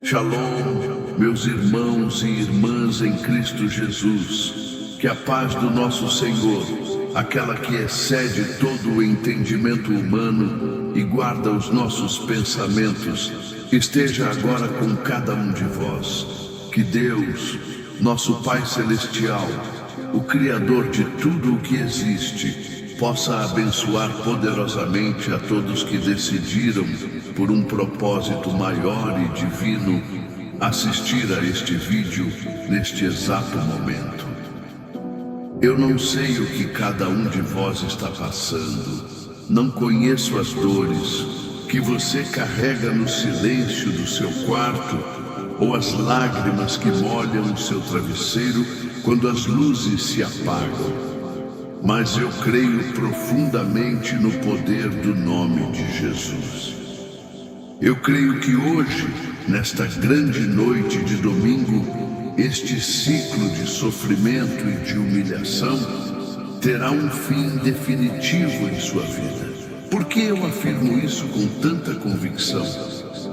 Shalom, meus irmãos e irmãs em Cristo Jesus. Que a paz do nosso Senhor, aquela que excede todo o entendimento humano e guarda os nossos pensamentos, esteja agora com cada um de vós. Que Deus, nosso Pai Celestial, o Criador de tudo o que existe, possa abençoar poderosamente a todos que decidiram, por um propósito maior e divino, assistir a este vídeo neste exato momento. Eu não sei o que cada um de vós está passando, não conheço as dores que você carrega no silêncio do seu quarto ou as lágrimas que molham o seu travesseiro quando as luzes se apagam. Mas eu creio profundamente no poder do nome de Jesus. Eu creio que hoje, nesta grande noite de domingo, este ciclo de sofrimento e de humilhação terá um fim definitivo em sua vida. Por que eu afirmo isso com tanta convicção?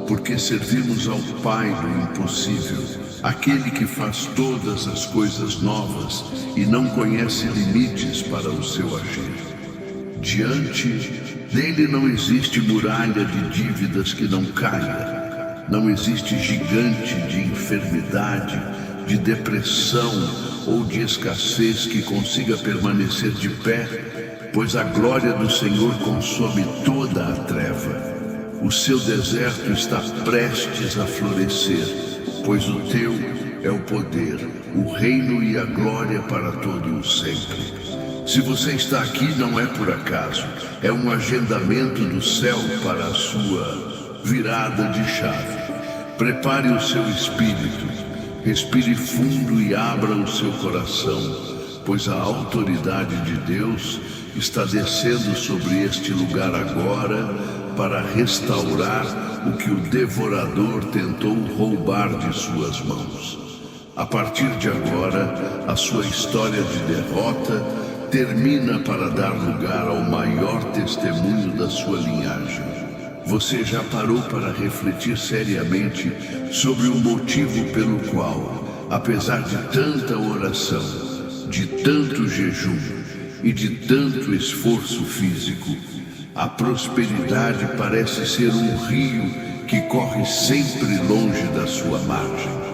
Porque servimos ao Pai do impossível, aquele que faz todas as coisas novas e não conhece limites para o seu agir. Diante dele não existe muralha de dívidas que não caia, não existe gigante de enfermidade, de depressão ou de escassez que consiga permanecer de pé, pois a glória do Senhor consome toda a treva. O seu deserto está prestes a florescer, pois o teu é o poder, o reino e a glória para todo o sempre. Se você está aqui não é por acaso, é um agendamento do céu para a sua virada de chave. Prepare o seu espírito, respire fundo e abra o seu coração, pois a autoridade de Deus está descendo sobre este lugar agora para restaurar o que o devorador tentou roubar de suas mãos. A partir de agora, a sua história de derrota termina para dar lugar ao maior testemunho da sua linhagem. Você já parou para refletir seriamente sobre o motivo pelo qual, apesar de tanta oração, de tanto jejum e de tanto esforço físico, a prosperidade parece ser um rio que corre sempre longe da sua margem?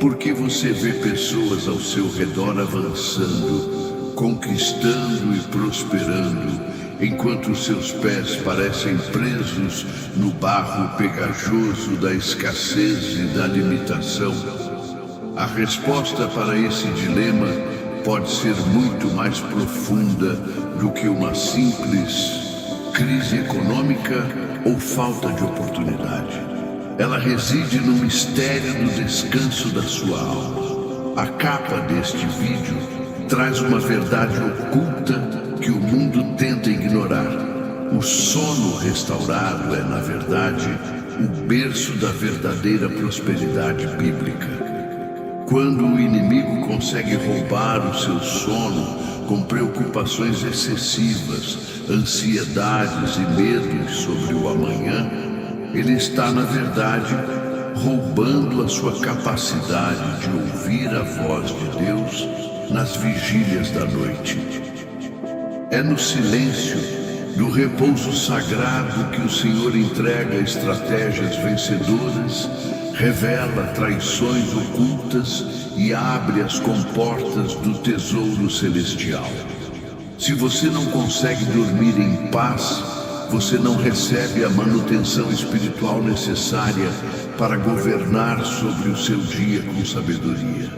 Porque você vê pessoas ao seu redor avançando, conquistando e prosperando, enquanto seus pés parecem presos no barro pegajoso da escassez e da limitação? A resposta para esse dilema pode ser muito mais profunda do que uma simples crise econômica ou falta de oportunidade. Ela reside no mistério do descanso da sua alma. A capa deste vídeo traz uma verdade oculta que o mundo tenta ignorar. O sono restaurado é, na verdade, o berço da verdadeira prosperidade bíblica. Quando o inimigo consegue roubar o seu sono com preocupações excessivas, ansiedades e medos sobre o amanhã, ele está, na verdade, roubando a sua capacidade de ouvir a voz de Deus nas vigílias da noite. É no silêncio, no repouso sagrado, que o Senhor entrega estratégias vencedoras, revela traições ocultas e abre as comportas do tesouro celestial. Se você não consegue dormir em paz, você não recebe a manutenção espiritual necessária para governar sobre o seu dia com sabedoria.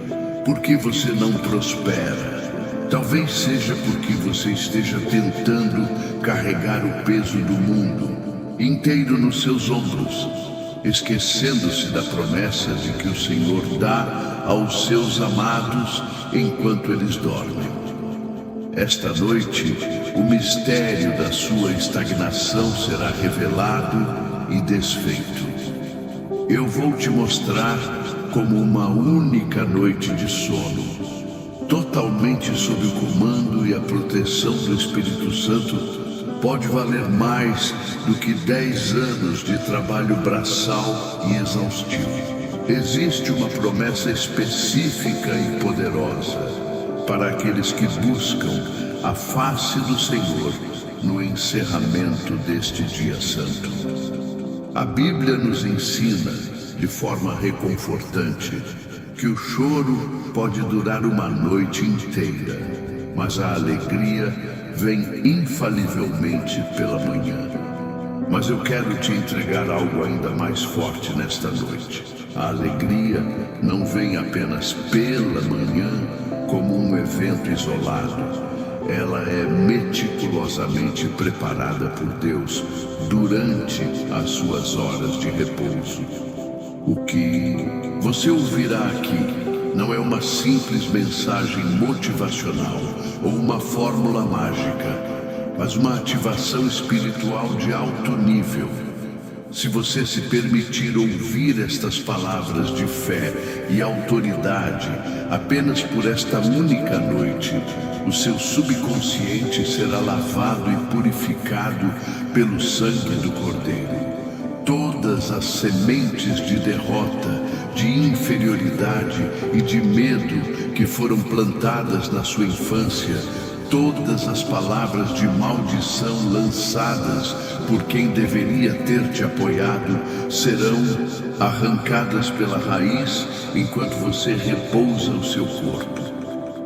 Por que você não prospera? Talvez seja porque você esteja tentando carregar o peso do mundo inteiro nos seus ombros, esquecendo-se da promessa de que o Senhor dá aos seus amados enquanto eles dormem. Esta noite, o mistério da sua estagnação será revelado e desfeito. Eu vou te mostrar como uma única noite de sono, totalmente sob o comando e a proteção do Espírito Santo, pode valer mais do que 10 anos de trabalho braçal e exaustivo. Existe uma promessa específica e poderosa para aqueles que buscam a face do Senhor no encerramento deste dia santo. A Bíblia nos ensina, de forma reconfortante, que o choro pode durar uma noite inteira, mas a alegria vem infalivelmente pela manhã. Mas eu quero te entregar algo ainda mais forte nesta noite. A alegria não vem apenas pela manhã como um evento isolado. Ela é meticulosamente preparada por Deus durante as suas horas de repouso. O que você ouvirá aqui não é uma simples mensagem motivacional ou uma fórmula mágica, mas uma ativação espiritual de alto nível. Se você se permitir ouvir estas palavras de fé e autoridade apenas por esta única noite, o seu subconsciente será lavado e purificado pelo sangue do Cordeiro. Todas as sementes de derrota, de inferioridade e de medo que foram plantadas na sua infância, todas as palavras de maldição lançadas por quem deveria ter te apoiado serão arrancadas pela raiz enquanto você repousa o seu corpo.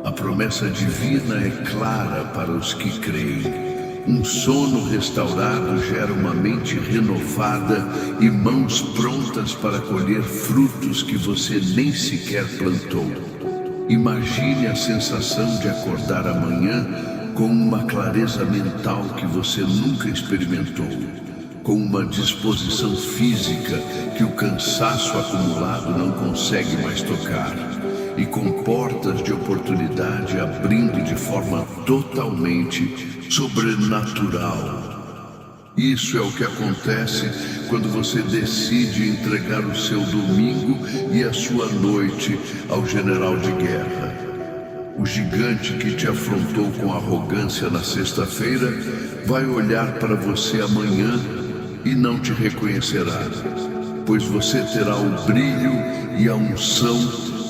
A promessa divina é clara para os que creem. Um sono restaurado gera uma mente renovada e mãos prontas para colher frutos que você nem sequer plantou. Imagine a sensação de acordar amanhã com uma clareza mental que você nunca experimentou, com uma disposição física que o cansaço acumulado não consegue mais tocar, e com portas de oportunidade abrindo de forma totalmente sobrenatural. Isso é o que acontece quando você decide entregar o seu domingo e a sua noite ao general de guerra. O gigante que te afrontou com arrogância na sexta-feira vai olhar para você amanhã e não te reconhecerá, pois você terá o brilho e a unção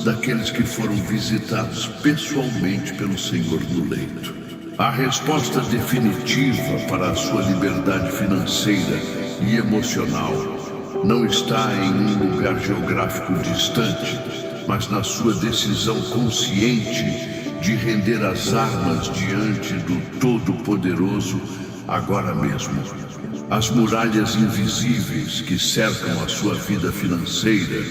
daqueles que foram visitados pessoalmente pelo Senhor no leito. A resposta definitiva para a sua liberdade financeira e emocional não está em um lugar geográfico distante, mas na sua decisão consciente de render as armas diante do Todo-Poderoso agora mesmo. As muralhas invisíveis que cercam a sua vida financeira,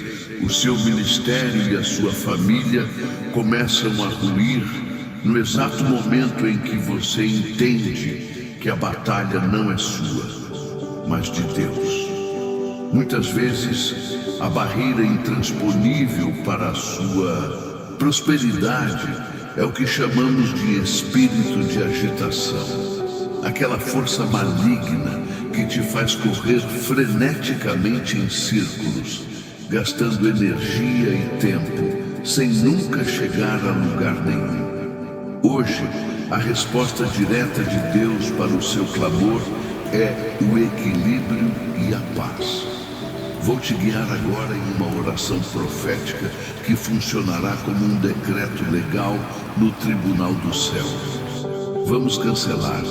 o seu ministério e a sua família começam a ruir no exato momento em que você entende que a batalha não é sua, mas de Deus. Muitas vezes, a barreira intransponível para a sua prosperidade é o que chamamos de espírito de agitação, aquela força maligna que te faz correr freneticamente em círculos, gastando energia e tempo, sem nunca chegar a lugar nenhum. Hoje, a resposta direta de Deus para o seu clamor é o equilíbrio e a paz. Vou te guiar agora em uma oração profética que funcionará como um decreto legal no tribunal do céu. Vamos cancelar,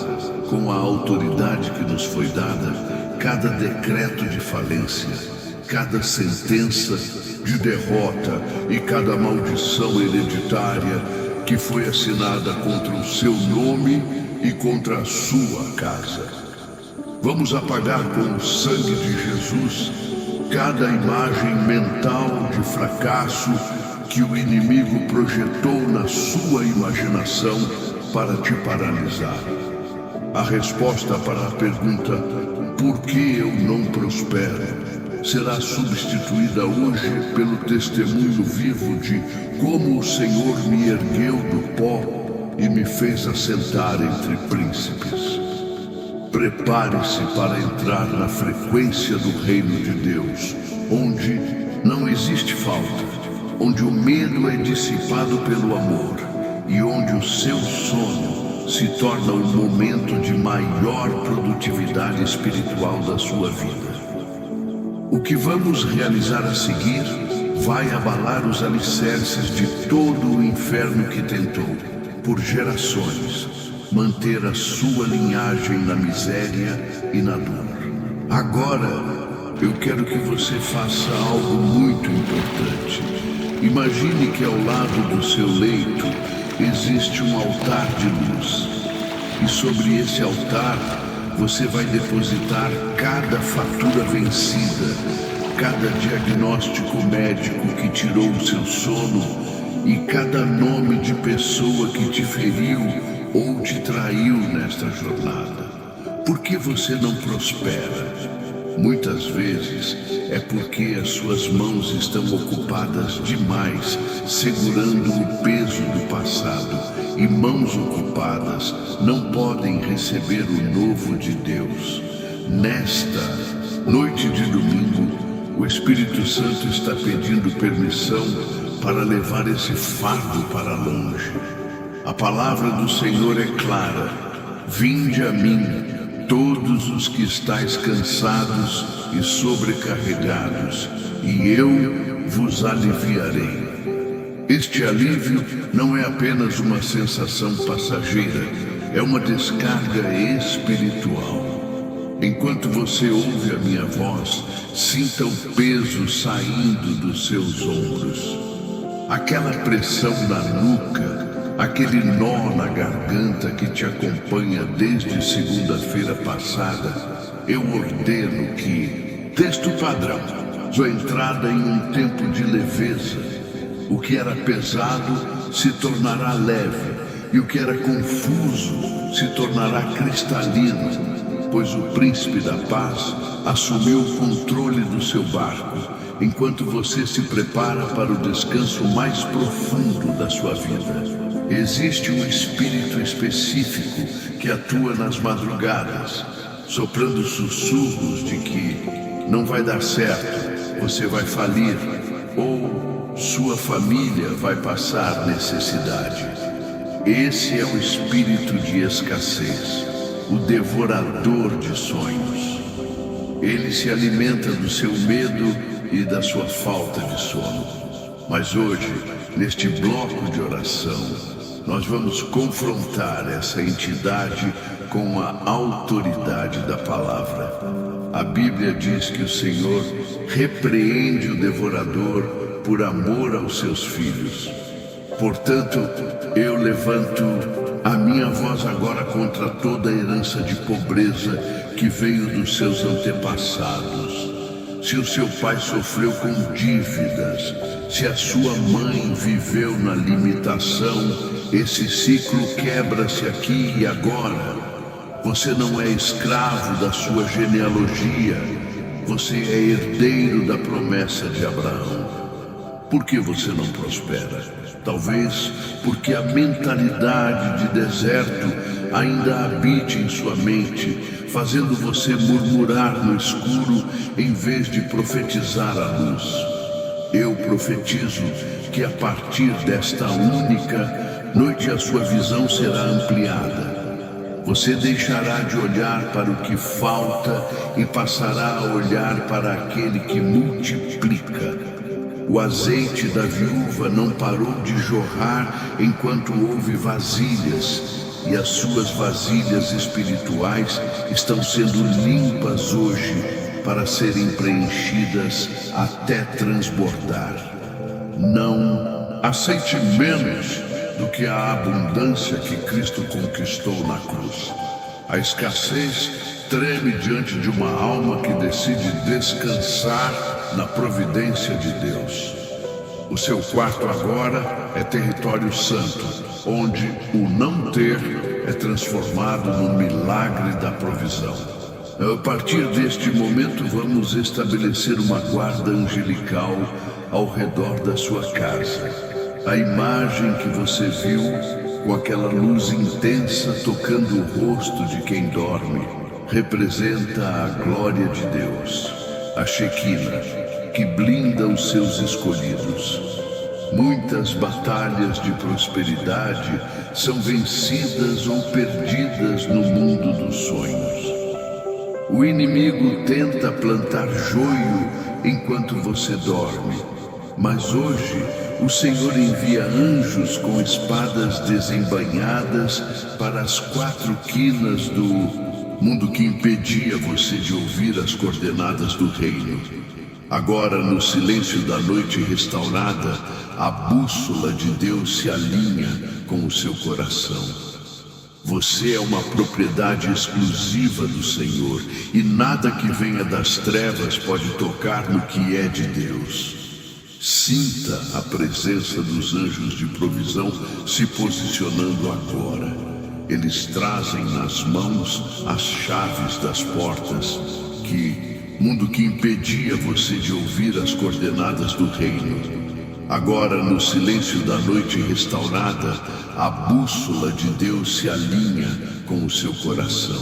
com a autoridade que nos foi dada, cada decreto de falência, cada sentença de derrota e cada maldição hereditária que foi assinada contra o seu nome e contra a sua casa. Vamos apagar com o sangue de Jesus cada imagem mental de fracasso que o inimigo projetou na sua imaginação para te paralisar. A resposta para a pergunta "por que eu não prospero?" será substituída hoje pelo testemunho vivo de como o Senhor me ergueu do pó e me fez assentar entre príncipes. Prepare-se para entrar na frequência do reino de Deus, onde não existe falta, onde o medo é dissipado pelo amor e onde o seu sono se torna o momento de maior produtividade espiritual da sua vida. O que vamos realizar a seguir vai abalar os alicerces de todo o inferno que tentou, por gerações, manter a sua linhagem na miséria e na dor. Agora, eu quero que você faça algo muito importante. Imagine que ao lado do seu leito existe um altar de luz. E sobre esse altar, você vai depositar cada fatura vencida, cada diagnóstico médico que tirou o seu sono e cada nome de pessoa que te feriu ou te traiu nesta jornada. Por que você não prospera? Muitas vezes é porque as suas mãos estão ocupadas demais, segurando o peso do passado, e mãos ocupadas não podem receber o novo de Deus. Nesta noite de domingo, o Espírito Santo está pedindo permissão para levar esse fardo para longe. A palavra do Senhor é clara: vinde a mim, todos os que estáis cansados e sobrecarregados, e eu vos aliviarei. Este alívio não é apenas uma sensação passageira, é uma descarga espiritual. Enquanto você ouve a minha voz, sinta o peso saindo dos seus ombros. Aquela pressão na nuca, aquele nó na garganta que te acompanha desde segunda-feira passada, eu ordeno que, texto padrão, sua entrada em um tempo de leveza. O que era pesado se tornará leve, e o que era confuso se tornará cristalino, pois o príncipe da paz assumiu o controle do seu barco, enquanto você se prepara para o descanso mais profundo da sua vida. Existe um espírito específico que atua nas madrugadas, soprando sussurros de que não vai dar certo, você vai falir, ou sua família vai passar necessidade. Esse é o espírito de escassez, o devorador de sonhos. Ele se alimenta do seu medo e da sua falta de sono. Mas hoje, neste bloco de oração, nós vamos confrontar essa entidade com a autoridade da palavra. A Bíblia diz que o Senhor repreende o devorador por amor aos seus filhos. Portanto, eu levanto a minha voz agora contra toda a herança de pobreza que veio dos seus antepassados. Se o seu pai sofreu com dívidas, se a sua mãe viveu na limitação, esse ciclo quebra-se aqui e agora. Você não é escravo da sua genealogia, você é herdeiro da promessa de Abraão. Por que você não prospera? Talvez porque a mentalidade de deserto ainda habite em sua mente, fazendo você murmurar no escuro em vez de profetizar a luz. Eu profetizo que a partir desta única noite a sua visão será ampliada. Você deixará de olhar para o que falta e passará a olhar para aquele que multiplica. O azeite da viúva não parou de jorrar enquanto houve vasilhas, e as suas vasilhas espirituais estão sendo limpas hoje para serem preenchidas até transbordar. Não aceite menos do que a abundância que Cristo conquistou na cruz. A escassez treme diante de uma alma que decide descansar na providência de Deus. O seu quarto agora é território santo, onde o não ter é transformado no milagre da provisão. A partir deste momento, vamos estabelecer uma guarda angelical ao redor da sua casa. A imagem que você viu, com aquela luz intensa tocando o rosto de quem dorme, representa a glória de Deus, a Shequina, que blinda os seus escolhidos. Muitas batalhas de prosperidade são vencidas ou perdidas no mundo dos sonhos. O inimigo tenta plantar joio enquanto você dorme, mas hoje o Senhor envia anjos com espadas desembainhadas para as 4 quinas do mundo que impedia você de ouvir as coordenadas do reino. Agora, no silêncio da noite restaurada, a bússola de Deus se alinha com o seu coração. Você é uma propriedade exclusiva do Senhor e nada que venha das trevas pode tocar no que é de Deus. Sinta a presença dos anjos de provisão se posicionando agora. Eles trazem nas mãos as chaves das portas mundo que impedia você de ouvir as coordenadas do reino. Agora, no silêncio da noite restaurada, a bússola de Deus se alinha com o seu coração.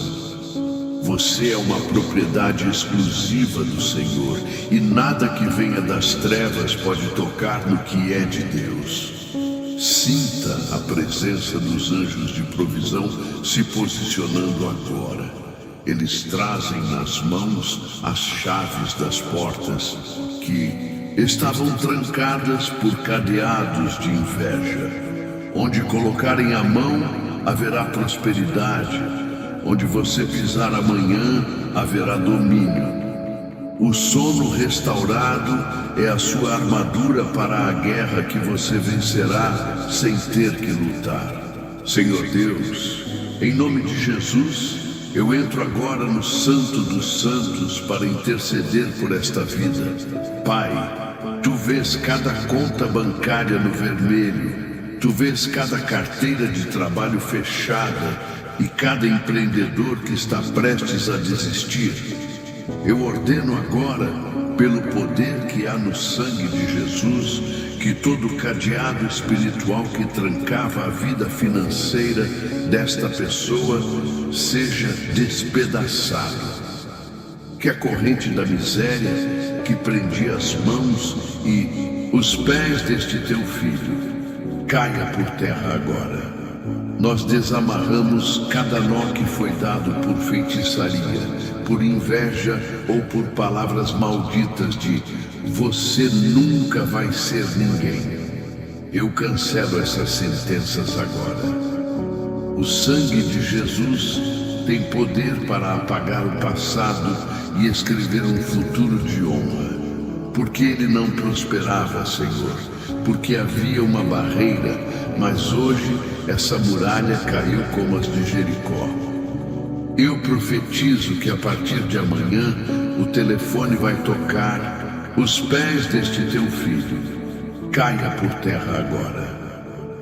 Você é uma propriedade exclusiva do Senhor e nada que venha das trevas pode tocar no que é de Deus. Sinta a presença dos anjos de provisão se posicionando agora. Eles trazem nas mãos as chaves das portas que estavam trancadas por cadeados de inveja. Onde colocarem a mão, haverá prosperidade. Onde você pisar amanhã, haverá domínio. O sono restaurado é a sua armadura para a guerra que você vencerá sem ter que lutar. Senhor Deus, em nome de Jesus, eu entro agora no Santo dos Santos para interceder por esta vida. Pai, Tu vês cada conta bancária no vermelho. Tu vês cada carteira de trabalho fechada e cada empreendedor que está prestes a desistir. Eu ordeno agora, pelo poder que há no sangue de Jesus, que todo cadeado espiritual que trancava a vida financeira desta pessoa seja despedaçado. Que a corrente da miséria que prendia as mãos e os pés deste teu filho caia por terra agora. Nós desamarramos cada nó que foi dado por feitiçaria, por inveja ou por palavras malditas de você nunca vai ser ninguém. Eu cancelo essas sentenças agora. O sangue de Jesus tem poder para apagar o passado e escrever um futuro de honra. Porque ele não prosperava, Senhor, porque havia uma barreira, mas hoje essa muralha caiu como as de Jericó. Eu profetizo que a partir de amanhã o telefone vai tocar, os pés deste teu filho caia por terra agora.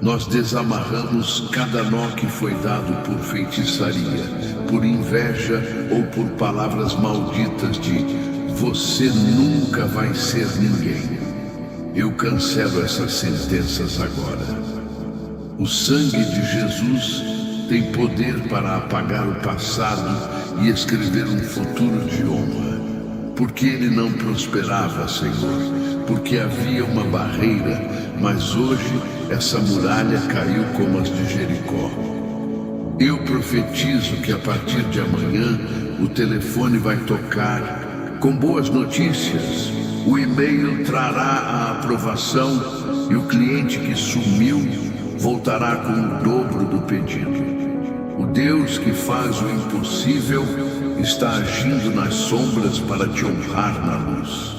Nós desamarramos cada nó que foi dado por feitiçaria, por inveja ou por palavras malditas de você nunca vai ser ninguém. Eu cancelo essas sentenças agora. O sangue de Jesus tem poder para apagar o passado e escrever um futuro de honra. Porque ele não prosperava, Senhor, porque havia uma barreira, mas hoje essa muralha caiu como as de Jericó. Eu profetizo que a partir de amanhã o telefone vai tocar com boas notícias. O e-mail trará a aprovação e o cliente que sumiu voltará com o dobro do pedido. O Deus que faz o impossível está agindo nas sombras para te honrar na luz.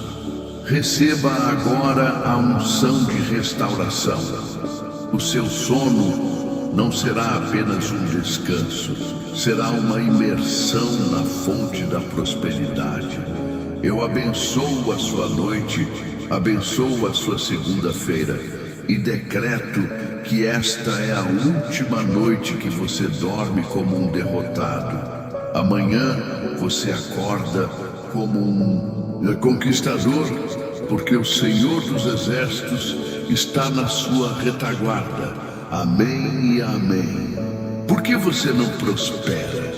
Receba agora a unção de restauração. O seu sono não será apenas um descanso, será uma imersão na fonte da prosperidade. Eu abençoo a sua noite, abençoo a sua segunda-feira e decreto que esta é a última noite que você dorme como um derrotado. Amanhã você acorda como um conquistador, porque o Senhor dos Exércitos está na sua retaguarda. Amém e amém. Por que você não prospera?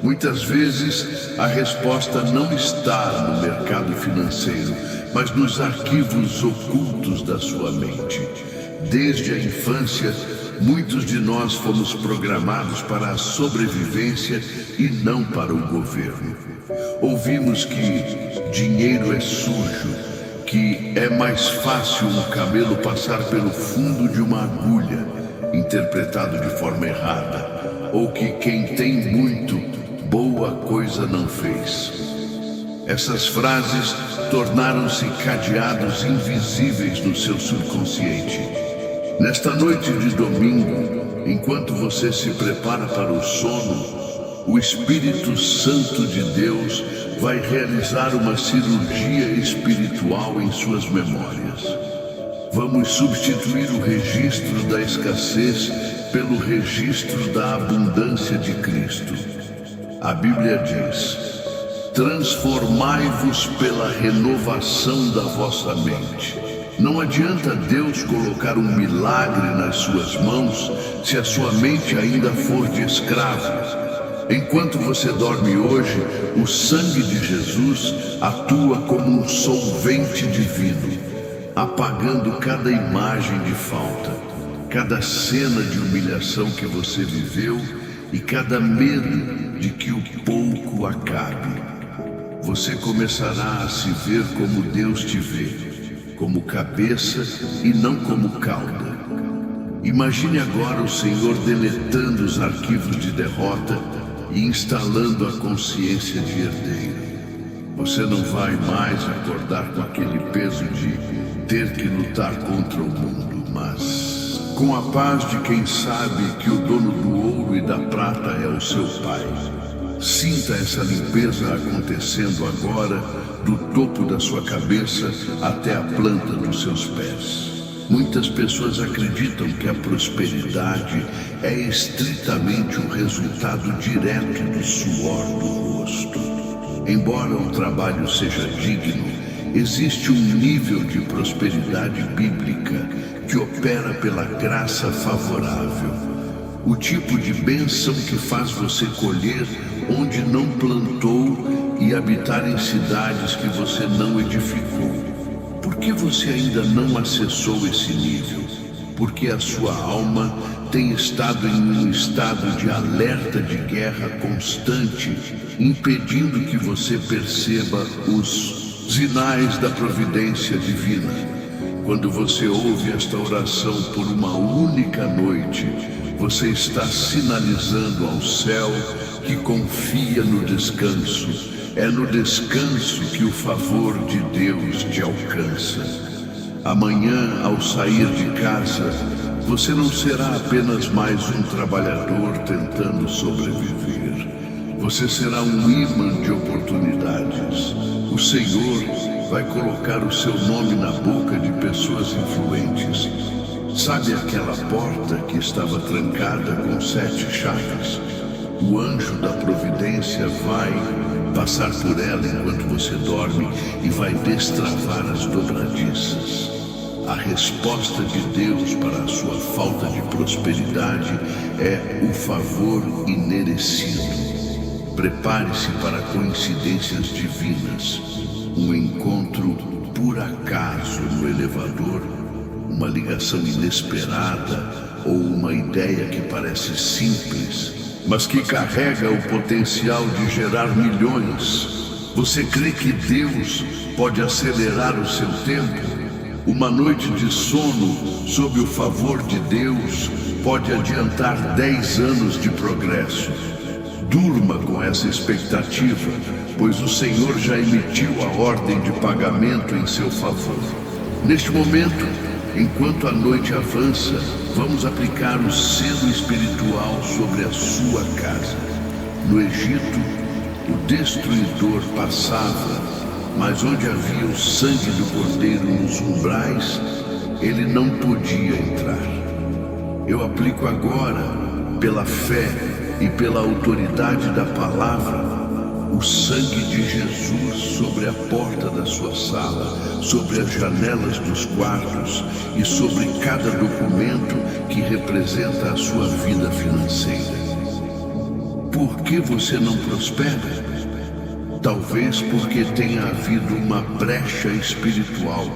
Muitas vezes a resposta não está no mercado financeiro, mas nos arquivos ocultos da sua mente. Desde a infância, muitos de nós fomos programados para a sobrevivência e não para o governo. Ouvimos que dinheiro é sujo, que é mais fácil um camelo passar pelo fundo de uma agulha, interpretado de forma errada, ou que quem tem muito, boa coisa não fez. Essas frases tornaram-se cadeados invisíveis no seu subconsciente. Nesta noite de domingo, enquanto você se prepara para o sono, o Espírito Santo de Deus vai realizar uma cirurgia espiritual em suas memórias. Vamos substituir o registro da escassez pelo registro da abundância de Cristo. A Bíblia diz: transformai-vos pela renovação da vossa mente. Não adianta Deus colocar um milagre nas suas mãos se a sua mente ainda for de escravo. Enquanto você dorme hoje, o sangue de Jesus atua como um solvente divino, apagando cada imagem de falta, cada cena de humilhação que você viveu e cada medo de que o pouco acabe. Você começará a se ver como Deus te vê, como cabeça e não como cauda. Imagine agora o Senhor deletando os arquivos de derrota e instalando a consciência de herdeiro. Você não vai mais acordar com aquele peso de ter que lutar contra o mundo, mas com a paz de quem sabe que o dono do ouro e da prata é o seu Pai. Sinta essa limpeza acontecendo agora, do topo da sua cabeça até a planta dos seus pés. Muitas pessoas acreditam que a prosperidade é estritamente o resultado direto do suor do rosto. Embora o trabalho seja digno, existe um nível de prosperidade bíblica que opera pela graça favorável. O tipo de bênção que faz você colher onde não plantou e habitar em cidades que você não edificou. Por que você ainda não acessou esse nível? Porque a sua alma tem estado em um estado de alerta de guerra constante, impedindo que você perceba os sinais da providência divina. Quando você ouve esta oração por uma única noite, você está sinalizando ao céu que confia no descanso. É no descanso que o favor de Deus te alcança. Amanhã, ao sair de casa, você não será apenas mais um trabalhador tentando sobreviver. Você será um imã de oportunidades. O Senhor vai colocar o seu nome na boca de pessoas influentes. Sabe aquela porta que estava trancada com 7 chaves? O anjo da providência vai passar por ela enquanto você dorme e vai destravar as dobradiças. A resposta de Deus para a sua falta de prosperidade é o favor imerecido. Prepare-se para coincidências divinas, um encontro por acaso no elevador, uma ligação inesperada ou uma ideia que parece simples, mas que carrega o potencial de gerar milhões. Você crê que Deus pode acelerar o seu tempo? Uma noite de sono sob o favor de Deus pode adiantar 10 anos de progresso. Durma com essa expectativa, pois o Senhor já emitiu a ordem de pagamento em seu favor. Neste momento, enquanto a noite avança, vamos aplicar o selo espiritual sobre a sua casa. No Egito, o destruidor passava, mas onde havia o sangue do cordeiro nos umbrais, ele não podia entrar. Eu aplico agora, pela fé e pela autoridade da palavra, o sangue de Jesus sobre a porta da sua sala, sobre as janelas dos quartos e sobre cada documento que representa a sua vida financeira. Por que você não prospera? Talvez porque tenha havido uma brecha espiritual,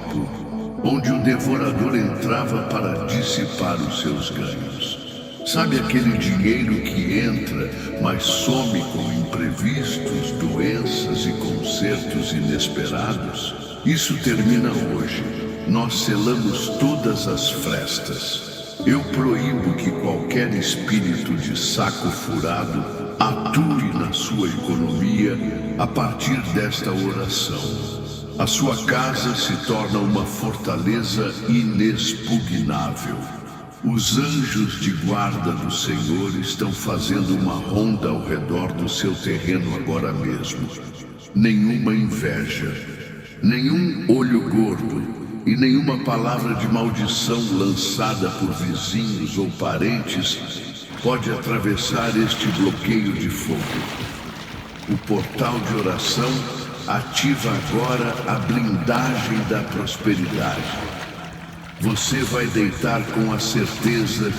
onde o devorador entrava para dissipar os seus ganhos. Sabe aquele dinheiro que entra, mas some com imprevistos, doenças e consertos inesperados? Isso termina hoje. Nós selamos todas as frestas. Eu proíbo que qualquer espírito de saco furado atue na sua economia a partir desta oração. A sua casa se torna uma fortaleza inexpugnável. Os anjos de guarda do Senhor estão fazendo uma ronda ao redor do seu terreno agora mesmo. Nenhuma inveja, nenhum olho gordo e nenhuma palavra de maldição lançada por vizinhos ou parentes pode atravessar este bloqueio de fogo. O portal de oração ativa agora a blindagem da prosperidade. Você vai deitar com a certeza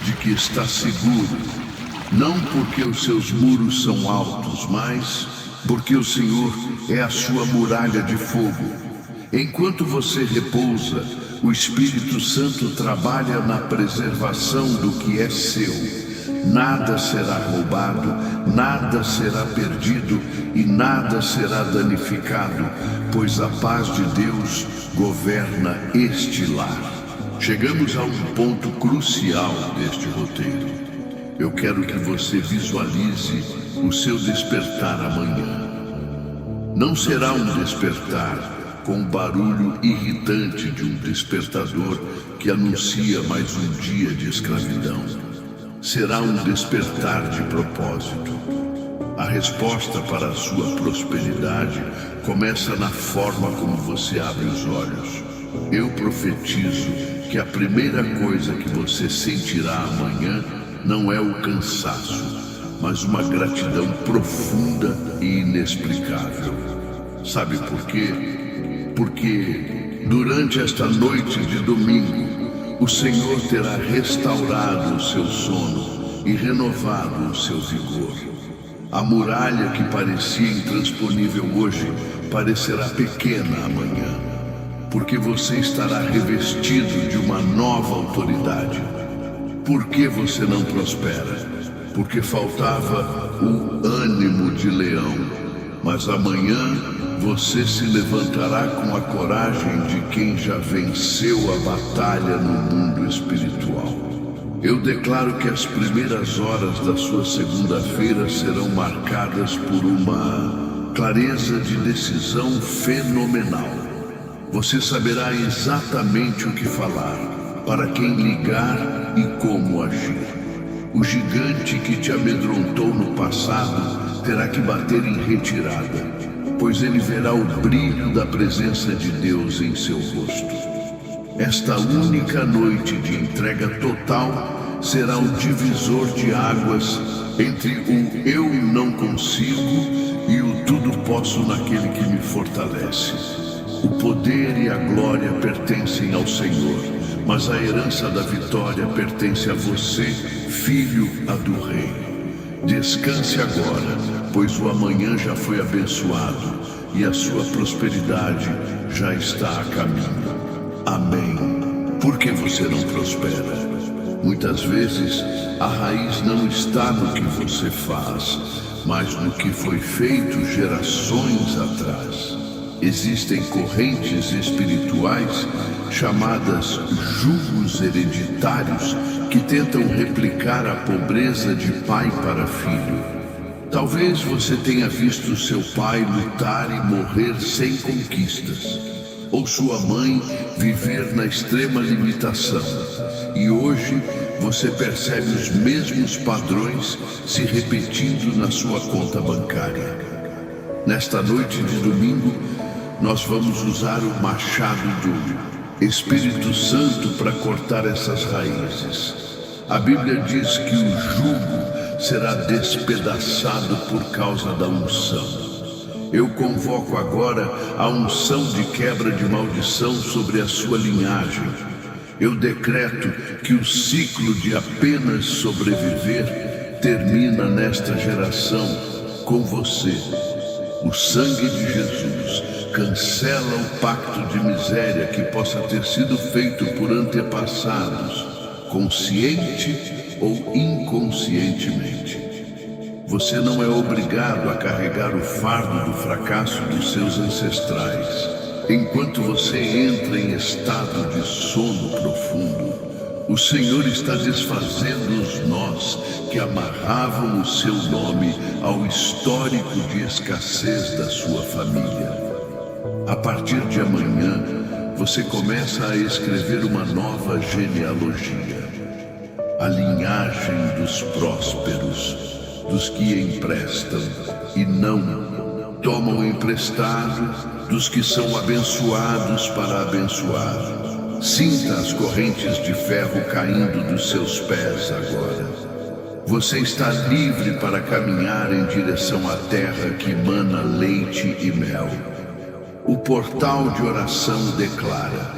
de que está seguro, não porque os seus muros são altos, mas porque o Senhor é a sua muralha de fogo. Enquanto você repousa, o Espírito Santo trabalha na preservação do que é seu. Nada será roubado, nada será perdido e nada será danificado, pois a paz de Deus governa este lar. Chegamos a um ponto crucial deste roteiro. Eu quero que você visualize o seu despertar amanhã. Não será um despertar com o barulho irritante de um despertador que anuncia mais um dia de escravidão. Será um despertar de propósito. A resposta para a sua prosperidade começa na forma como você abre os olhos. Eu profetizo que a primeira coisa que você sentirá amanhã não é o cansaço, mas uma gratidão profunda e inexplicável. Sabe por quê? Porque durante esta noite de domingo, o Senhor terá restaurado o seu sono e renovado o seu vigor. A muralha que parecia intransponível hoje parecerá pequena amanhã, porque você estará revestido de uma nova autoridade. Por que você não prospera? Porque faltava o ânimo de leão. Mas amanhã você se levantará com a coragem de quem já venceu a batalha no mundo espiritual. Eu declaro que as primeiras horas da sua segunda-feira serão marcadas por uma clareza de decisão fenomenal. Você saberá exatamente o que falar, para quem ligar e como agir. O gigante que te amedrontou no passado terá que bater em retirada, pois ele verá o brilho da presença de Deus em seu rosto. Esta única noite de entrega total será o divisor de águas entre o eu não consigo e o tudo posso naquele que me fortalece. O poder e a glória pertencem ao Senhor, mas a herança da vitória pertence a você, filho do rei. Descanse agora, pois o amanhã já foi abençoado e a sua prosperidade já está a caminho. Amém. Por que você não prospera? Muitas vezes a raiz não está no que você faz, mas no que foi feito gerações atrás. Existem correntes espirituais chamadas jugos hereditários que tentam replicar a pobreza de pai para filho. Talvez você tenha visto seu pai lutar e morrer sem conquistas, ou sua mãe viver na extrema limitação, e hoje você percebe os mesmos padrões se repetindo na sua conta bancária. Nesta noite de domingo, nós vamos usar o machado do Espírito Santo para cortar essas raízes. A Bíblia diz que o jugo será despedaçado por causa da unção. Eu convoco agora a unção de quebra de maldição sobre a sua linhagem. Eu decreto que o ciclo de apenas sobreviver termina nesta geração com você. O sangue de Jesus cancela o pacto de miséria que possa ter sido feito por antepassados, consciente ou inconscientemente. Você não é obrigado a carregar o fardo do fracasso dos seus ancestrais. Enquanto você entra em estado de sono profundo, o Senhor está desfazendo os nós que amarravam o seu nome ao histórico de escassez da sua família. A partir de amanhã, você começa a escrever uma nova genealogia. A linhagem dos prósperos, dos que emprestam e não tomam emprestado, dos que são abençoados para abençoar. Sinta as correntes de ferro caindo dos seus pés agora. Você está livre para caminhar em direção à terra que mana leite e mel. O portal de oração declara: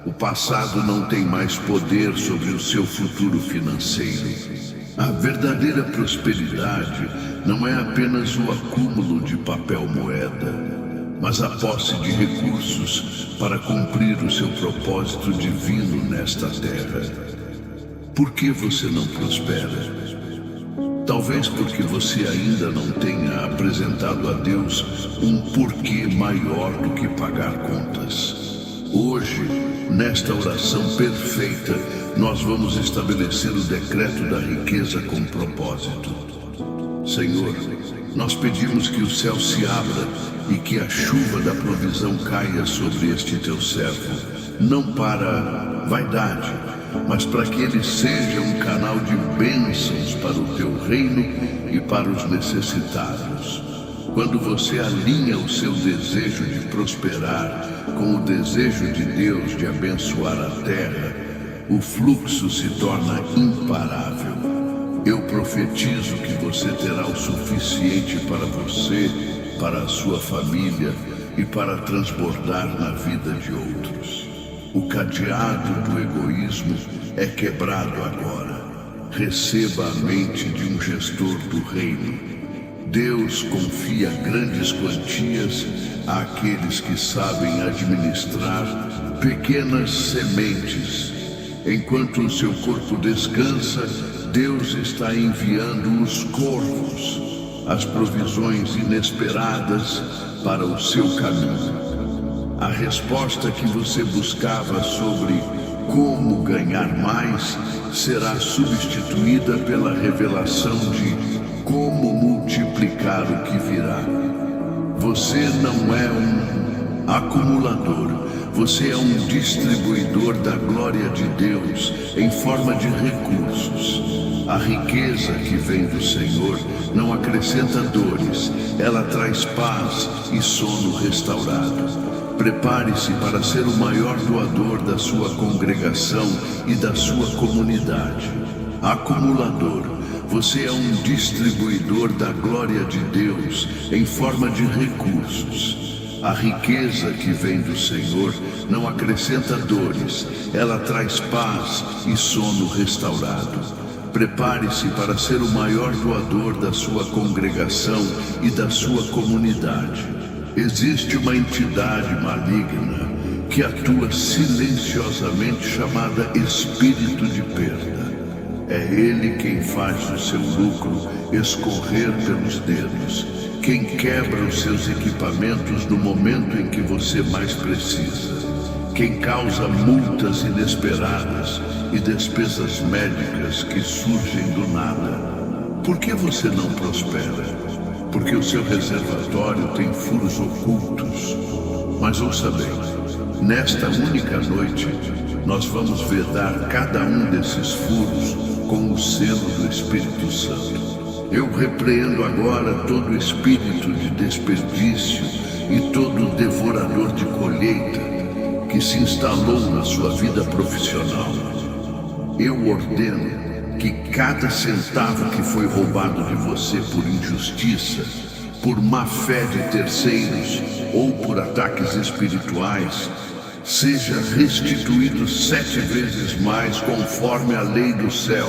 o passado não tem mais poder sobre o seu futuro financeiro. A verdadeira prosperidade não é apenas o acúmulo de papel moeda, mas a posse de recursos para cumprir o seu propósito divino nesta terra. Por que você não prospera? Talvez porque você ainda não tenha apresentado a Deus um porquê maior do que pagar contas. Hoje, nesta oração perfeita, nós vamos estabelecer o decreto da riqueza com propósito. Senhor, nós pedimos que o céu se abra e que a chuva da provisão caia sobre este teu servo, não para vaidade, mas para que ele seja um canal de bênçãos para o teu reino e para os necessitados. Quando você alinha o seu desejo de prosperar com o desejo de Deus de abençoar a terra, o fluxo se torna imparável. Eu profetizo que você terá o suficiente para você, para a sua família e para transbordar na vida de outros. O cadeado do egoísmo é quebrado agora. Receba a mente de um gestor do reino. Deus confia grandes quantias àqueles que sabem administrar pequenas sementes. Enquanto o seu corpo descansa, Deus está enviando os corvos, as provisões inesperadas para o seu caminho. A resposta que você buscava sobre como ganhar mais será substituída pela revelação de como multiplicar o que virá. Você não é um acumulador, você é um distribuidor da glória de Deus em forma de recursos. A riqueza que vem do Senhor não acrescenta dores, ela traz paz e sono restaurado. Prepare-se para ser o maior doador da sua congregação e da sua comunidade. Acumulador, você é um distribuidor da glória de Deus em forma de recursos. A riqueza que vem do Senhor não acrescenta dores, ela traz paz e sono restaurado. Prepare-se para ser o maior doador da sua congregação e da sua comunidade. Existe uma entidade maligna que atua silenciosamente chamada espírito de perda. É ele quem faz o seu lucro escorrer pelos dedos, quem quebra os seus equipamentos no momento em que você mais precisa, quem causa multas inesperadas e despesas médicas que surgem do nada. Por que você não prospera? Porque o seu reservatório tem furos ocultos. Mas ouça bem, nesta única noite, nós vamos vedar cada um desses furos com o selo do Espírito Santo. Eu repreendo agora todo espírito de desperdício e todo devorador de colheita que se instalou na sua vida profissional. Eu ordeno que cada centavo que foi roubado de você por injustiça, por má fé de terceiros ou por ataques espirituais, seja restituído 7 vezes mais conforme a lei do céu.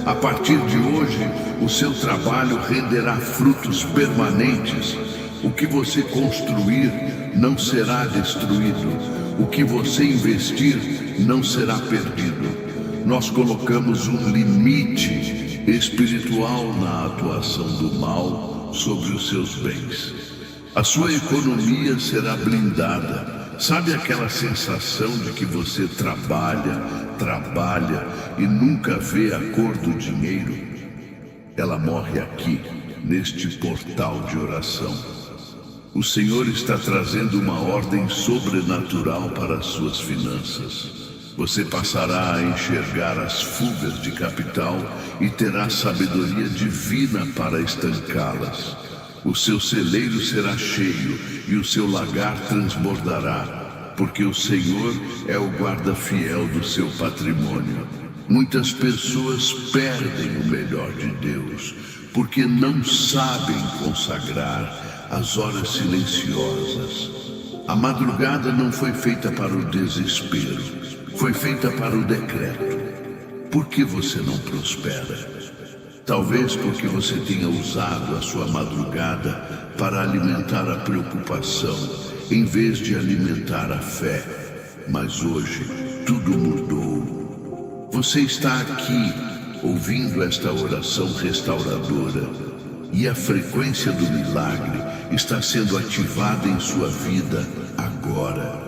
A partir de hoje, o seu trabalho renderá frutos permanentes. O que você construir não será destruído. O que você investir não será perdido. Nós colocamos um limite espiritual na atuação do mal sobre os seus bens. A sua economia será blindada. Sabe aquela sensação de que você trabalha e nunca vê a cor do dinheiro? Ela morre aqui, neste portal de oração. O Senhor está trazendo uma ordem sobrenatural para as suas finanças. Você passará a enxergar as fugas de capital e terá sabedoria divina para estancá-las. O seu celeiro será cheio e o seu lagar transbordará, porque o Senhor é o guarda fiel do seu patrimônio. Muitas pessoas perdem o melhor de Deus, porque não sabem consagrar as horas silenciosas. A madrugada não foi feita para o desespero, foi feita para o decreto. Por que você não prospera? Talvez porque você tenha usado a sua madrugada para alimentar a preocupação, em vez de alimentar a fé. Mas hoje, tudo mudou. Você está aqui, ouvindo esta oração restauradora, e a frequência do milagre está sendo ativada em sua vida agora.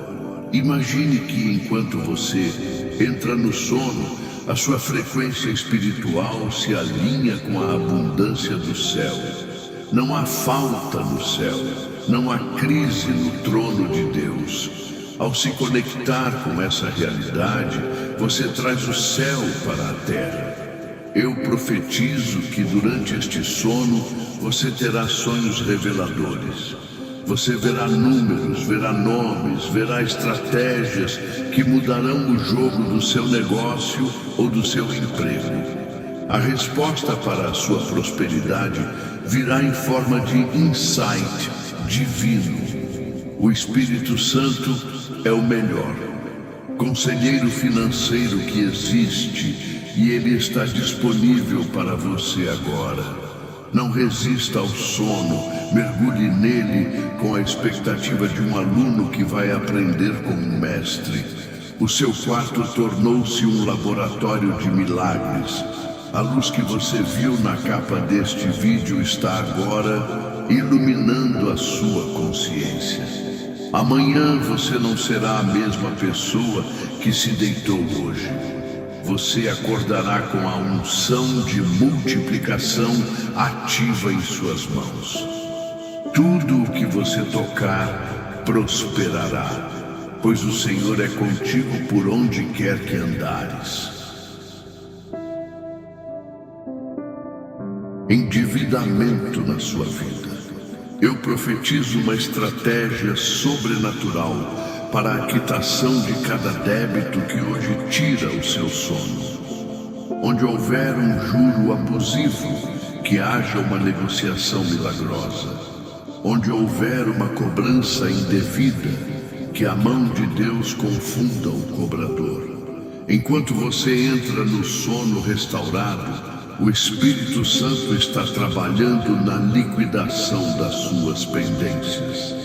Imagine que enquanto você entra no sono, a sua frequência espiritual se alinha com a abundância do céu. Não há falta no céu, não há crise no trono de Deus. Ao se conectar com essa realidade, você traz o céu para a terra. Eu profetizo que durante este sono você terá sonhos reveladores. Você verá números, verá nomes, verá estratégias que mudarão o jogo do seu negócio ou do seu emprego. A resposta para a sua prosperidade virá em forma de insight divino. O Espírito Santo é o melhor conselheiro financeiro que existe e ele está disponível para você agora. Não resista ao sono, mergulhe nele com a expectativa de um aluno que vai aprender com um mestre. O seu quarto tornou-se um laboratório de milagres. A luz que você viu na capa deste vídeo está agora iluminando a sua consciência. Amanhã você não será a mesma pessoa que se deitou hoje. Você acordará com a unção de multiplicação ativa em suas mãos. Tudo o que você tocar prosperará, pois o Senhor é contigo por onde quer que andares. Endividamento na sua vida. Eu profetizo uma estratégia sobrenatural para a quitação de cada débito que hoje tira o seu sono. Onde houver um juro abusivo, que haja uma negociação milagrosa. Onde houver uma cobrança indevida, que a mão de Deus confunda o cobrador. Enquanto você entra no sono restaurado, o Espírito Santo está trabalhando na liquidação das suas pendências.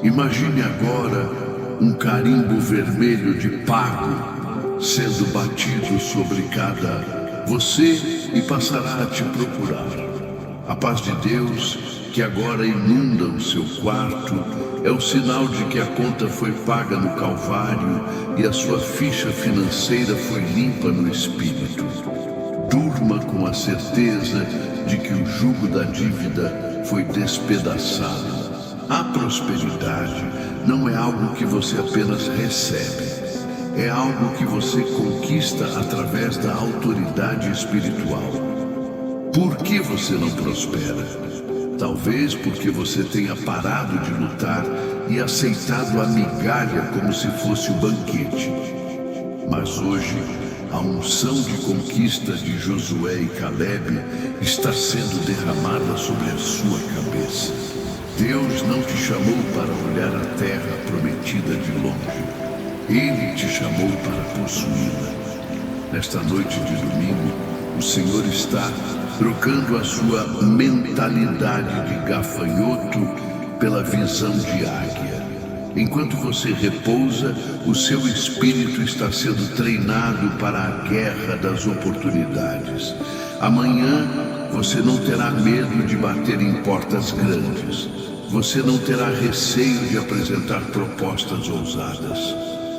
Imagine agora um carimbo vermelho de pago sendo batido sobre cada você e passará a te procurar. A paz de Deus, que agora inunda o seu quarto, é o sinal de que a conta foi paga no Calvário e a sua ficha financeira foi limpa no Espírito. Durma com a certeza de que o jugo da dívida foi despedaçado. A prosperidade não é algo que você apenas recebe, é algo que você conquista através da autoridade espiritual. Por que você não prospera? Talvez porque você tenha parado de lutar e aceitado a migalha como se fosse o banquete. Mas hoje, a unção de conquista de Josué e Caleb está sendo derramada sobre a sua cabeça. Deus não te chamou para olhar a terra prometida de longe. Ele te chamou para possuí-la. Nesta noite de domingo, o Senhor está trocando a sua mentalidade de gafanhoto pela visão de águia. Enquanto você repousa, o seu espírito está sendo treinado para a guerra das oportunidades. Amanhã você não terá medo de bater em portas grandes. Você não terá receio de apresentar propostas ousadas.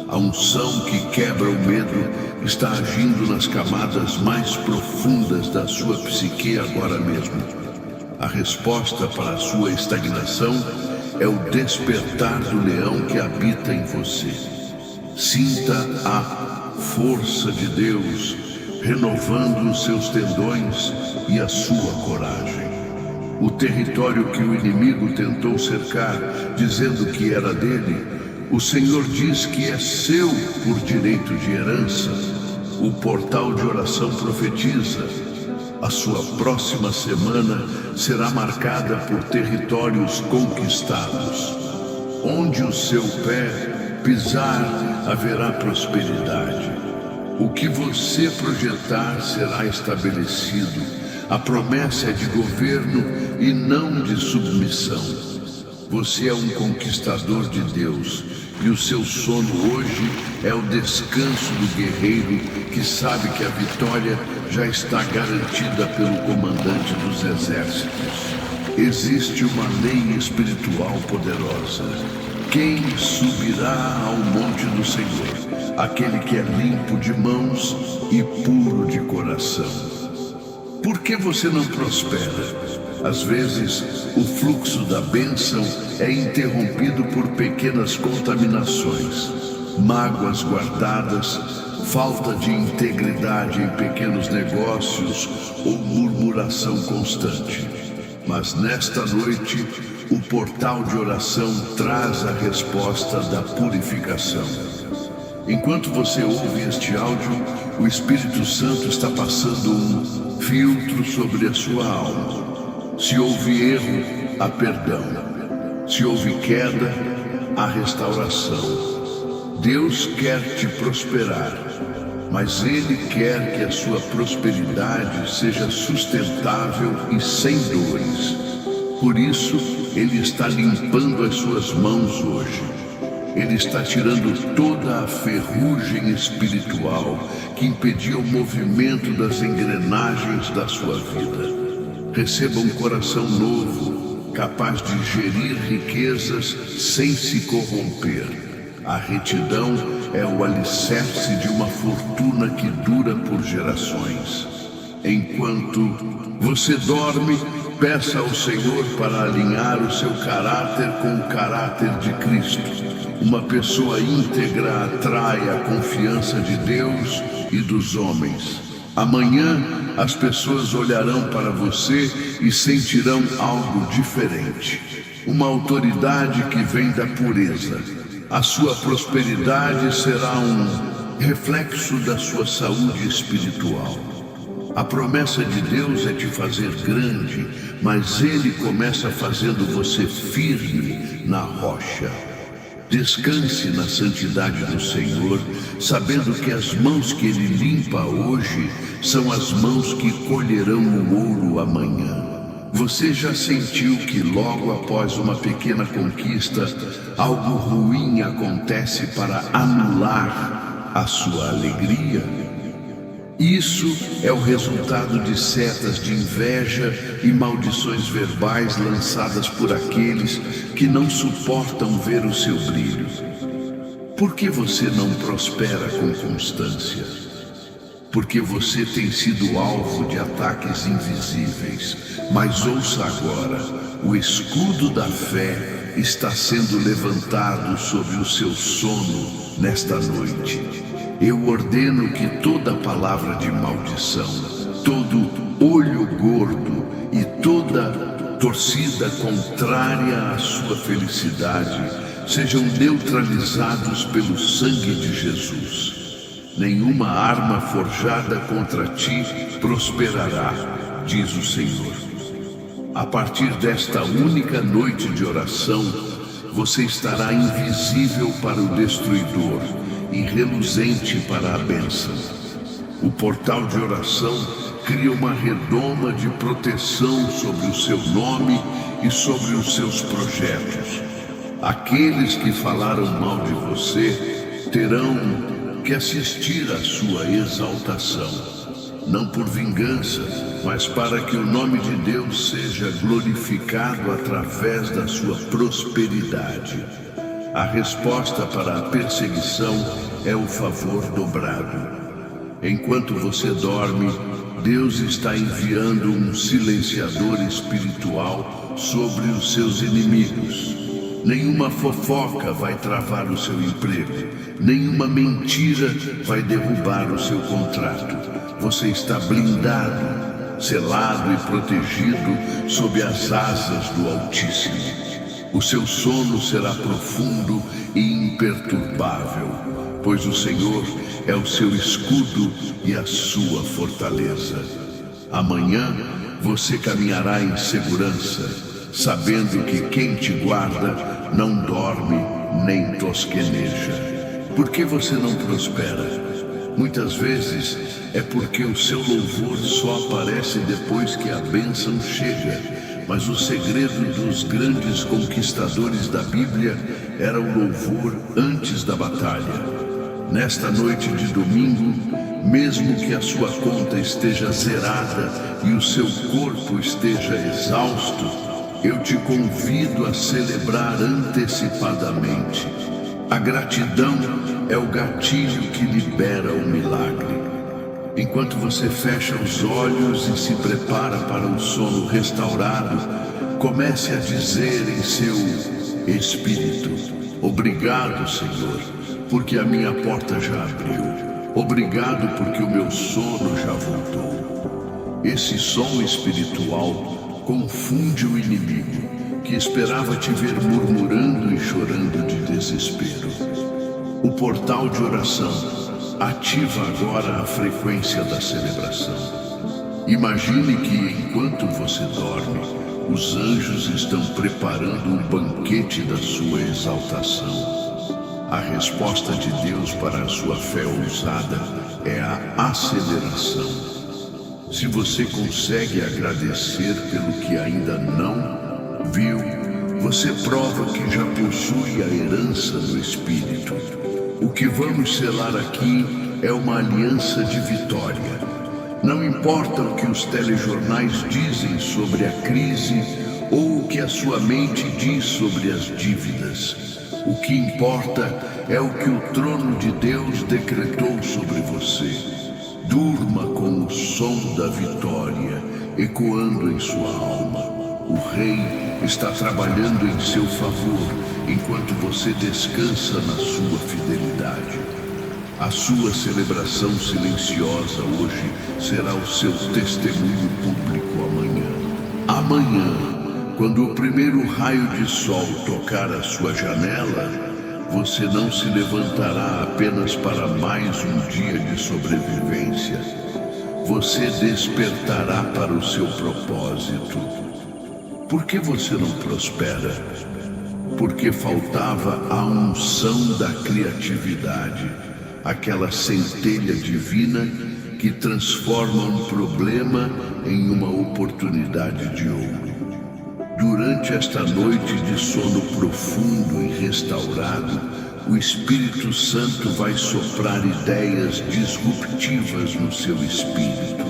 A unção que quebra o medo está agindo nas camadas mais profundas da sua psique agora mesmo. A resposta para a sua estagnação é o despertar do leão que habita em você. Sinta a força de Deus renovando os seus tendões e a sua coragem. O território que o inimigo tentou cercar, dizendo que era dele, o Senhor diz que é seu por direito de herança. O portal de oração profetiza: a sua próxima semana será marcada por territórios conquistados. Onde o seu pé pisar, haverá prosperidade. O que você projetar será estabelecido. A promessa é de governo e não de submissão. Você é um conquistador de Deus, e o seu sono hoje é o descanso do guerreiro que sabe que a vitória já está garantida pelo comandante dos exércitos. Existe uma lei espiritual poderosa. Quem subirá ao monte do Senhor? Aquele que é limpo de mãos e puro de coração. Por que você não prospera? Às vezes, o fluxo da bênção é interrompido por pequenas contaminações, mágoas guardadas, falta de integridade em pequenos negócios ou murmuração constante. Mas nesta noite, o portal de oração traz a resposta da purificação. Enquanto você ouve este áudio, o Espírito Santo está passando um filtro sobre a sua alma. Se houve erro, há perdão. Se houve queda, há restauração. Deus quer te prosperar, mas Ele quer que a sua prosperidade seja sustentável e sem dores. Por isso, Ele está limpando as suas mãos hoje. Ele está tirando toda a ferrugem espiritual que impedia o movimento das engrenagens da sua vida. Receba um coração novo, capaz de gerir riquezas sem se corromper. A retidão é o alicerce de uma fortuna que dura por gerações. Enquanto você dorme, peça ao Senhor para alinhar o seu caráter com o caráter de Cristo. Uma pessoa íntegra atrai a confiança de Deus e dos homens. Amanhã, as pessoas olharão para você e sentirão algo diferente. Uma autoridade que vem da pureza. A sua prosperidade será um reflexo da sua saúde espiritual. A promessa de Deus é te fazer grande, mas Ele começa fazendo você firme na rocha. Descanse na santidade do Senhor, sabendo que as mãos que Ele limpa hoje são as mãos que colherão o ouro amanhã. Você já sentiu que logo após uma pequena conquista, algo ruim acontece para anular a sua alegria? Isso é o resultado de setas de inveja e maldições verbais lançadas por aqueles que não suportam ver o seu brilho. Por que você não prospera com constância? Porque você tem sido alvo de ataques invisíveis. Mas ouça agora, o escudo da fé está sendo levantado sobre o seu sono nesta noite. Eu ordeno que toda palavra de maldição, todo olho gordo e toda torcida contrária à sua felicidade sejam neutralizados pelo sangue de Jesus. Nenhuma arma forjada contra ti prosperará, diz o Senhor. A partir desta única noite de oração, você estará invisível para o destruidor e reluzente para a bênção. O portal de oração cria uma redoma de proteção sobre o seu nome e sobre os seus projetos. Aqueles que falaram mal de você terão que assistir à sua exaltação, não por vingança, mas para que o nome de Deus seja glorificado através da sua prosperidade. A resposta para a perseguição é o favor dobrado. Enquanto você dorme, Deus está enviando um silenciador espiritual sobre os seus inimigos. Nenhuma fofoca vai travar o seu emprego. Nenhuma mentira vai derrubar o seu contrato. Você está blindado, selado e protegido sob as asas do Altíssimo. O seu sono será profundo e imperturbável, pois o Senhor é o seu escudo e a sua fortaleza. Amanhã você caminhará em segurança, sabendo que quem te guarda não dorme nem tosqueneja. Por que você não prospera? Muitas vezes é porque o seu louvor só aparece depois que a bênção chega. Mas o segredo dos grandes conquistadores da Bíblia era o louvor antes da batalha. Nesta noite de domingo, mesmo que a sua conta esteja zerada e o seu corpo esteja exausto, eu te convido a celebrar antecipadamente. A gratidão é o gatilho que libera o milagre. Enquanto você fecha os olhos e se prepara para um sono restaurado, comece a dizer em seu espírito: obrigado, Senhor, porque a minha porta já abriu. Obrigado porque o meu sono já voltou. Esse som espiritual confunde o inimigo, que esperava te ver murmurando e chorando de desespero. O portal de oração ativa agora a frequência da celebração. Imagine que enquanto você dorme, os anjos estão preparando um banquete da sua exaltação. A resposta de Deus para a sua fé ousada é a aceleração. Se você consegue agradecer pelo que ainda não viu, você prova que já possui a herança do Espírito. O que vamos selar aqui é uma aliança de vitória. Não importa o que os telejornais dizem sobre a crise ou o que a sua mente diz sobre as dívidas. O que importa é o que o trono de Deus decretou sobre você. Durma com o som da vitória ecoando em sua alma. O Rei está trabalhando em seu favor enquanto você descansa na sua fidelidade. A sua celebração silenciosa hoje será o seu testemunho público amanhã. Amanhã, quando o primeiro raio de sol tocar a sua janela, você não se levantará apenas para mais um dia de sobrevivência. Você despertará para o seu propósito. Por que você não prospera? Porque faltava a unção da criatividade, aquela centelha divina que transforma um problema em uma oportunidade de ouro. Durante esta noite de sono profundo e restaurado, o Espírito Santo vai soprar ideias disruptivas no seu espírito.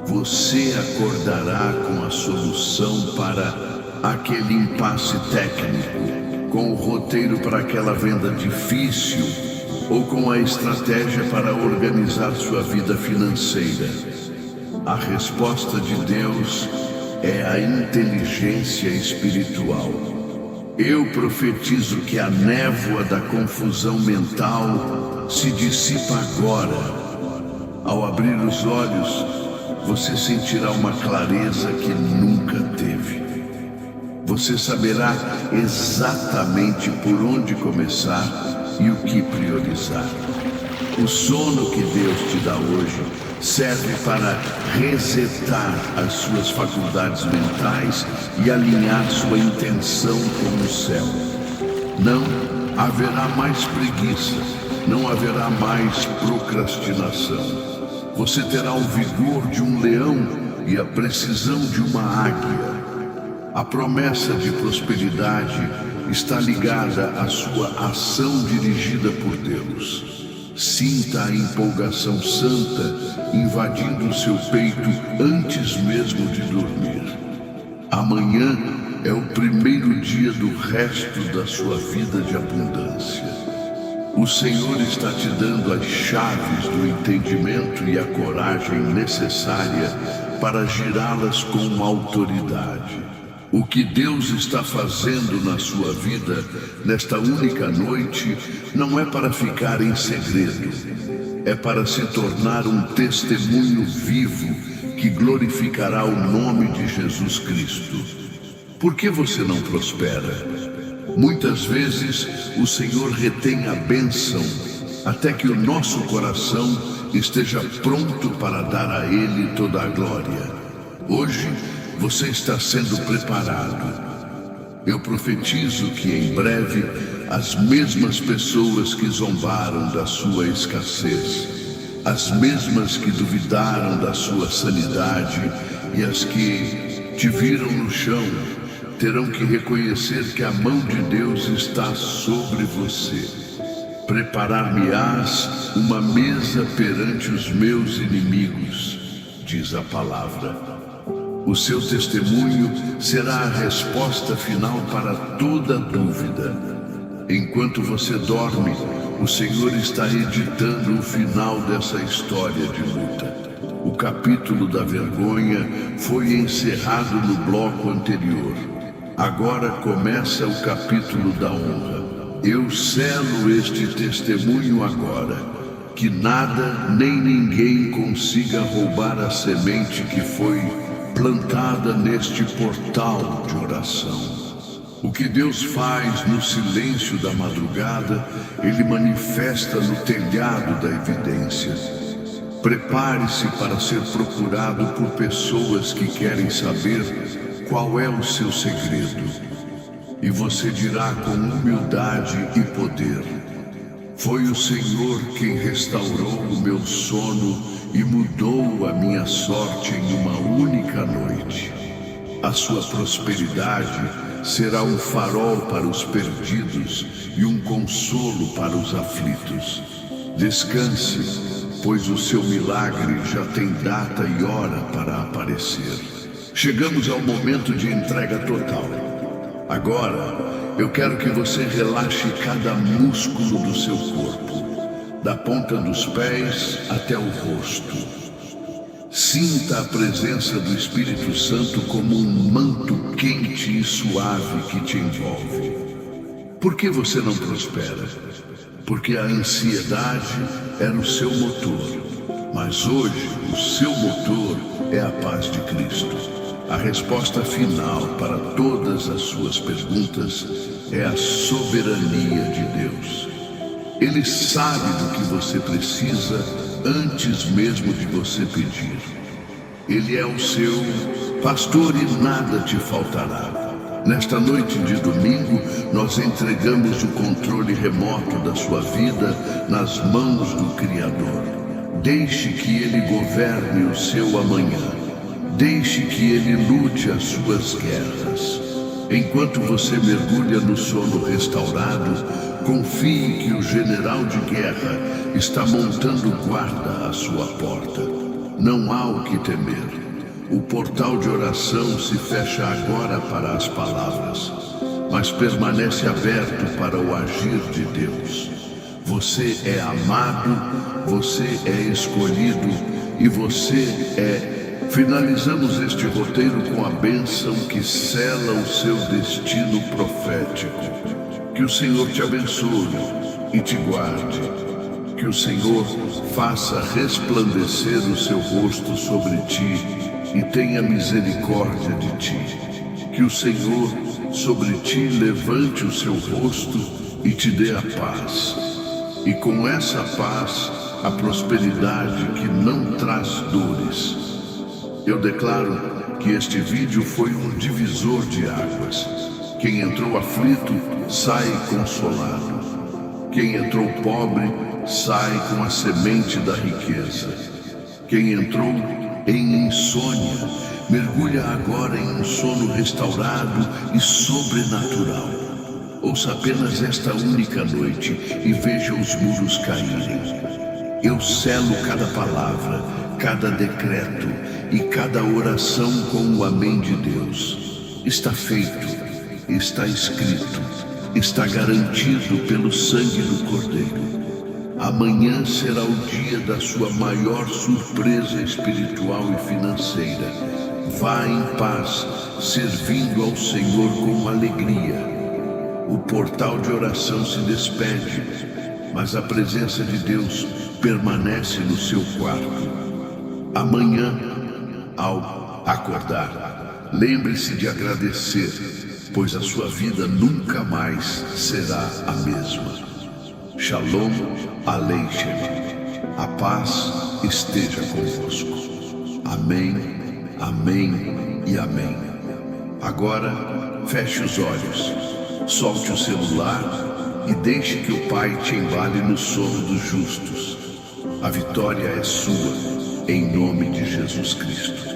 Você acordará com a solução para aquele impasse técnico, com o roteiro para aquela venda difícil ou com a estratégia para organizar sua vida financeira. A resposta de Deus é a inteligência espiritual. Eu profetizo que a névoa da confusão mental se dissipa agora. Ao abrir os olhos, você sentirá uma clareza que nunca teve. Você saberá exatamente por onde começar e o que priorizar. O sono que Deus te dá hoje serve para resetar as suas faculdades mentais e alinhar sua intenção com o céu. Não haverá mais preguiça, não haverá mais procrastinação. Você terá o vigor de um leão e a precisão de uma águia. A promessa de prosperidade está ligada à sua ação dirigida por Deus. Sinta a empolgação santa invadindo o seu peito antes mesmo de dormir. Amanhã é o primeiro dia do resto da sua vida de abundância. O Senhor está te dando as chaves do entendimento e a coragem necessária para girá-las com autoridade. O que Deus está fazendo na sua vida nesta única noite não é para ficar em segredo, é para se tornar um testemunho vivo que glorificará o nome de Jesus Cristo. Por que você não prospera? Muitas vezes o Senhor retém a bênção até que o nosso coração esteja pronto para dar a Ele toda a glória. Hoje você está sendo preparado. Eu profetizo que em breve as mesmas pessoas que zombaram da sua escassez, as mesmas que duvidaram da sua sanidade e as que te viram no chão, terão que reconhecer que a mão de Deus está sobre você. Preparar-me-ás uma mesa perante os meus inimigos, diz a palavra. O seu testemunho será a resposta final para toda dúvida. Enquanto você dorme, o Senhor está editando o final dessa história de luta. O capítulo da vergonha foi encerrado no bloco anterior. Agora começa o capítulo da honra. Eu selo este testemunho agora, que nada nem ninguém consiga roubar a semente que foi plantada neste portal de oração. O que Deus faz no silêncio da madrugada, Ele manifesta no telhado da evidência. Prepare-se para ser procurado por pessoas que querem saber qual é o seu segredo. E você dirá com humildade e poder: foi o Senhor quem restaurou o meu sono e mudou a minha sorte em uma única noite. A sua prosperidade será um farol para os perdidos e um consolo para os aflitos. Descanse, pois o seu milagre já tem data e hora para aparecer. Chegamos ao momento de entrega total. Agora, eu quero que você relaxe cada músculo do seu corpo, da ponta dos pés até o rosto. Sinta a presença do Espírito Santo como um manto quente e suave que te envolve. Por que você não prospera? Porque a ansiedade era o seu motor, mas hoje o seu motor é a paz de Cristo. A resposta final para todas as suas perguntas é a soberania de Deus. Ele sabe do que você precisa antes mesmo de você pedir. Ele é o seu pastor e nada te faltará. Nesta noite de domingo, nós entregamos o controle remoto da sua vida nas mãos do Criador. Deixe que Ele governe o seu amanhã. Deixe que Ele lute as suas guerras. Enquanto você mergulha no sono restaurado, confie que o general de guerra está montando guarda à sua porta. Não há o que temer. O portal de oração se fecha agora para as palavras, mas permanece aberto para o agir de Deus. Você é amado, você é escolhido e você é... Finalizamos este roteiro com a bênção que sela o seu destino profético. Que o Senhor te abençoe e te guarde. Que o Senhor faça resplandecer o seu rosto sobre ti e tenha misericórdia de ti. Que o Senhor sobre ti levante o seu rosto e te dê a paz. E com essa paz, a prosperidade que não traz dores. Eu declaro que este vídeo foi um divisor de águas. Quem entrou aflito, sai consolado. Quem entrou pobre, sai com a semente da riqueza. Quem entrou em insônia, mergulha agora em um sono restaurado e sobrenatural. Ouça apenas esta única noite e veja os muros caírem. Eu selo cada palavra, cada decreto e cada oração com o amém de Deus. Está feito, está escrito, está garantido pelo sangue do Cordeiro. Amanhã será o dia da sua maior surpresa espiritual e financeira. Vá em paz, servindo ao Senhor com alegria. O portal de oração se despede, mas a presença de Deus permanece no seu quarto. Amanhã, ao acordar, lembre-se de agradecer, pois a sua vida nunca mais será a mesma. Shalom Aleichem. A paz esteja convosco. Amém, amém e amém. Agora, feche os olhos, solte o celular e deixe que o Pai te embale no sono dos justos. A vitória é sua, em nome de Jesus Cristo.